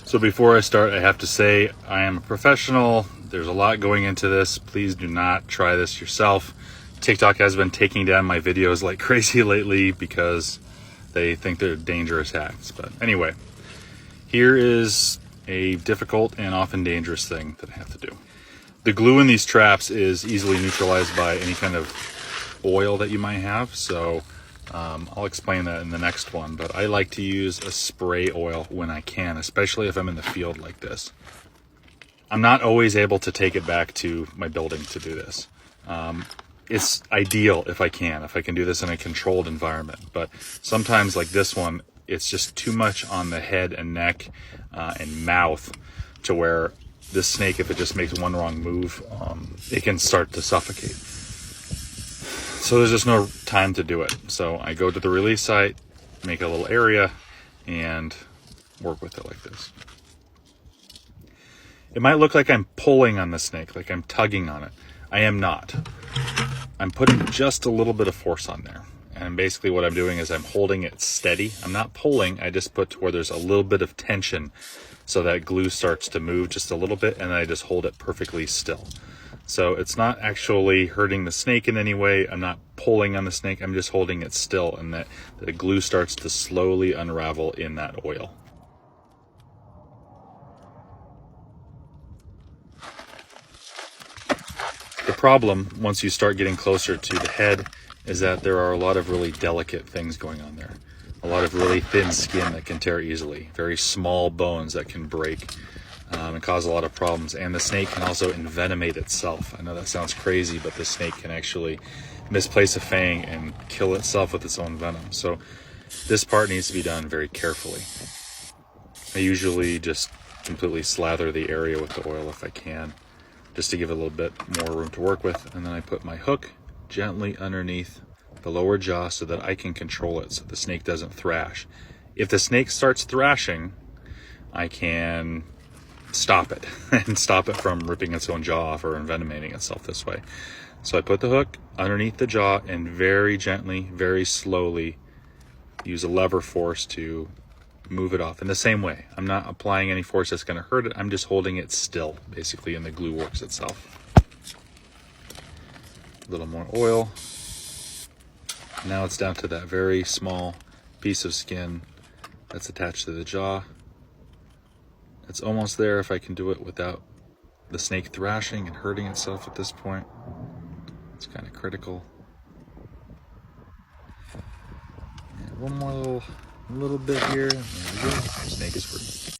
So before I start, I have to say I am a professional. There's a lot going into this. Please do not try this yourself. TikTok has been taking down my videos like crazy lately because they think they're dangerous hacks. But anyway, here is a difficult and often dangerous thing that I have to do. The glue in these traps is easily neutralized by any kind of oil that you might have. So I'll explain that in the next one, but I like to use a spray oil when I can, especially if I'm in the field like this. I'm not always able to take it back to my building to do this. It's ideal if I can do this in a controlled environment, but sometimes like this one, it's just too much on the head and neck and mouth to where this snake, if it just makes one wrong move, it can start to suffocate. So there's just no time to do it. So I go to the release site, make a little area, and work with it like this. It might look like I'm pulling on the snake, like I'm tugging on it. I am not. I'm putting just a little bit of force on there. And basically what I'm doing is I'm holding it steady. I'm not pulling, I just put to where there's a little bit of tension so that glue starts to move just a little bit, and then I just hold it perfectly still. So it's not actually hurting the snake in any way. I'm not pulling on the snake, I'm just holding it still, and that the glue starts to slowly unravel in that oil. The problem, once you start getting closer to the head, is that there are a lot of really delicate things going on there. A lot of really thin skin that can tear easily, very small bones that can break and cause a lot of problems. And the snake can also envenomate itself. I know that sounds crazy, but the snake can actually misplace a fang and kill itself with its own venom. So this part needs to be done very carefully. I usually just completely slather the area with the oil if I can, just to give it a little bit more room to work with. And then I put my hook gently underneath the lower jaw so that I can control it so the snake doesn't thrash. If the snake starts thrashing, I can stop it and stop it from ripping its own jaw off or envenomating itself this way. So I put the hook underneath the jaw and very gently, very slowly use a lever force to move it off in the same way. I'm not applying any force that's going to hurt it. I'm just holding it still, basically, and the glue works itself. A little more oil. Now it's down to that very small piece of skin that's attached to the jaw. It's almost there if I can do it without the snake thrashing and hurting itself at this point. It's kind of critical. And one more little bit here. There we go. The snake is free.